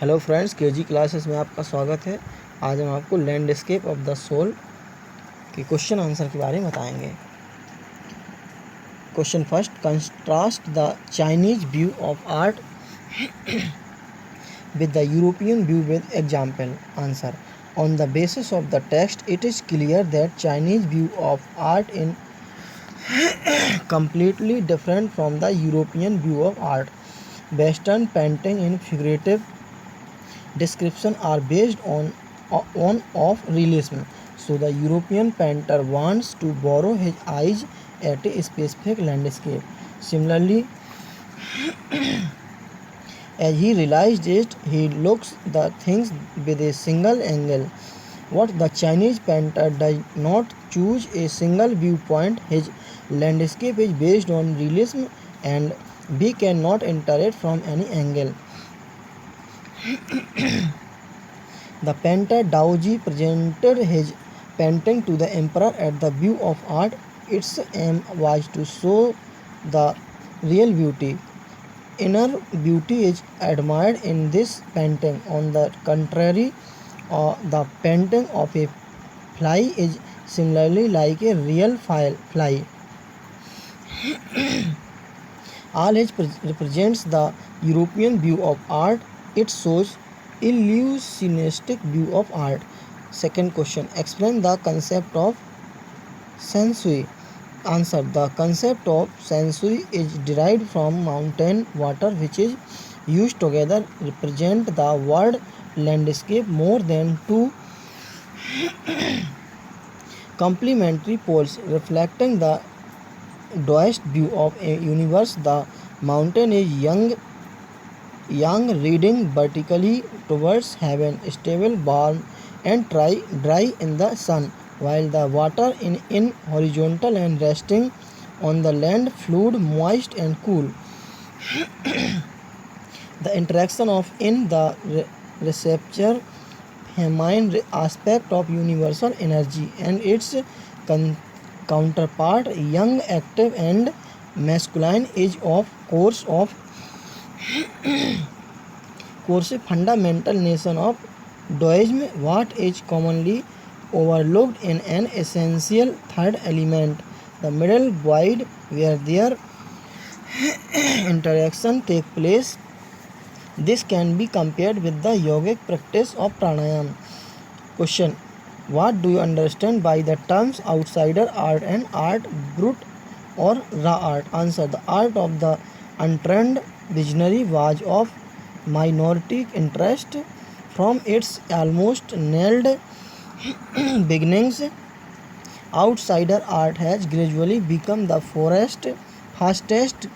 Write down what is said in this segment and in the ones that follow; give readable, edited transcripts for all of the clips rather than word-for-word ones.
Hello friends, KG classes में आपका स्वागत है। आज हम आपको लैंडस्केप ऑफ द सोल के क्वेश्चन आंसर के बारे में बताएंगे। Question first, contrast the Chinese view of art with the European view with example. Answer. On the basis of the text, it is clear that Chinese view of art is completely different from the European view of art. Western painting in figurative description are based on of realism. So the European painter wants to borrow his eyes at a specific landscape. Similarly, as he realized it, he looks the things with a single angle. What the Chinese painter does not choose a single viewpoint. His landscape is based on realism and we cannot enter it from any angle. The painter Dao Ji presented his painting to the emperor at the view of art. Its aim was to show the real beauty. Inner beauty is admired in this painting. On the contrary, the painting of a fly is similarly like a real fly. All it represents the European view of art. It shows illusionistic view of art. Second question, explain the concept of sensui. Answer. The concept of sensui is derived from mountain water, which is used together represent the word landscape more than two complementary poles reflecting the Daoist view of a universe. The mountain is young reading vertically towards heaven, stable, warm, and dry in the sun, while the water in horizontal and resting on the land, fluid, moist, and cool. The interaction of in the receptor feminine aspect of universal energy and its counterpart, young, active, and masculine, is of course a fundamental notion of Daoism. What is commonly overlooked in an essential third element, the middle void where their interaction take place. This can be compared with the yogic practice of pranayama. Question: what do you understand by the terms outsider art and art brut or raw art? Answer. The art of the untrained visionary was of minority interest from its almost nailed beginnings. Outsider art has gradually become the fastest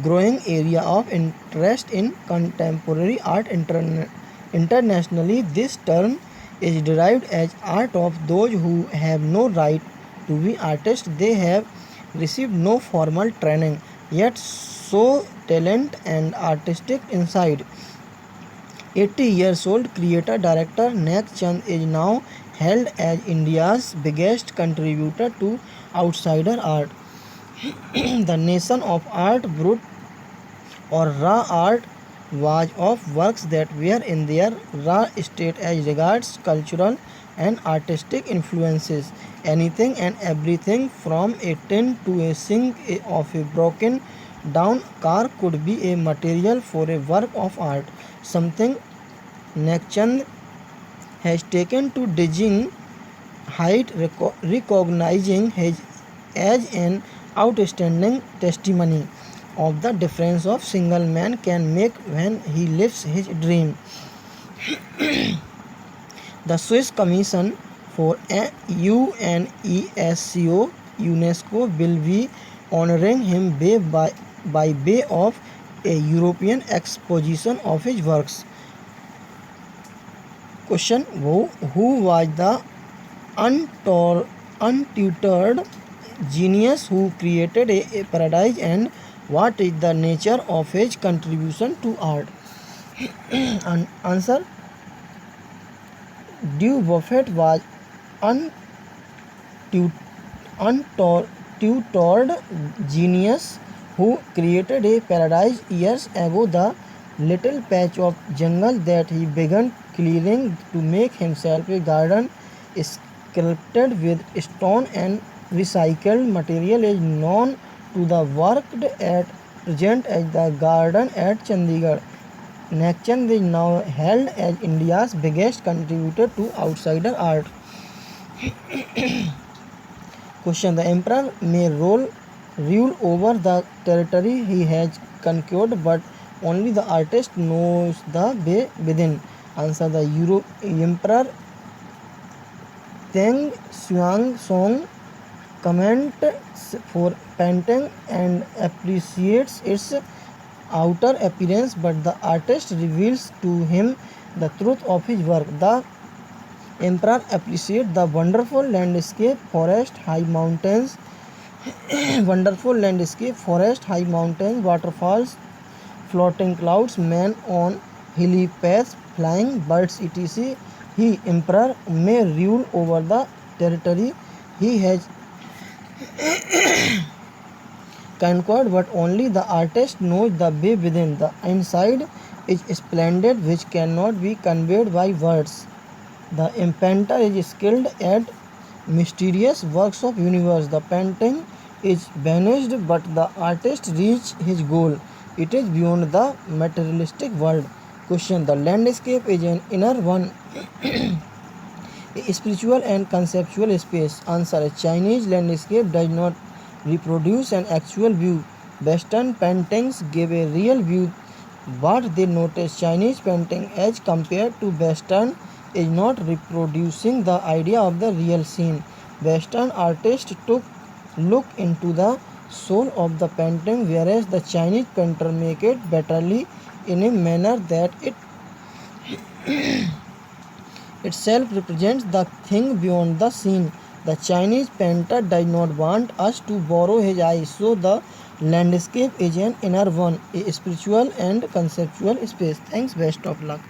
growing area of interest in contemporary art internationally. This term is derived as art of those who have no right to be artists. They have received no formal training, yet show talent and artistic insight. 80 years old creator director Nek Chand is now held as India's biggest contributor to outsider art. The nation of art brut or raw art was of works that were in their raw state as regards cultural and artistic influences. Anything and everything from a tin to a sink of a broken down car could be a material for a work of art, something Nekchand has taken to dizzying height, recognizing his as an outstanding testimony of the difference of single man can make when he lives his dream. The Swiss Commission for UNESCO will be honoring him by way of a European exposition of his works. Question: who was the untutored genius who created a paradise and what is the nature of his contribution to art? Answer. Du Buffet was untutored genius who created a paradise years ago. The little patch of jungle that he began clearing to make himself a garden sculpted with stone and recycled material is known to the worked at present as the garden at Chandigarh. Nackchand is now held as India's biggest contributor to outsider art. Question: the emperor may rule over the territory he has conquered, but only the artist knows the way within. Answer: the emperor Tang Xuanzong commends for painting and appreciates its outer appearance, but the artist reveals to him the truth of his work. The emperor appreciates the wonderful landscape, high mountains, waterfalls, floating clouds, men on hilly paths, flying birds, etc. He, emperor, may rule over the territory he has conquered, but only the artist knows the way within. The inside is splendid, which cannot be conveyed by words. The painter is skilled at mysterious works of universe. The painting is vanished, but the artist reached his goal. It is beyond the materialistic world. Question: the landscape is an inner one, a spiritual and conceptual space. Answer: a Chinese landscape does not reproduce an actual view. Western paintings give a real view. What they notice Chinese painting as compared to Western is not reproducing the idea of the real scene. Western artists took look into the soul of the painting, whereas the Chinese painter make it betterly in a manner that it itself represents the thing beyond the scene. The Chinese painter does not want us to borrow his eyes, so the landscape is an inner one, a spiritual and conceptual space. Thanks, best of luck.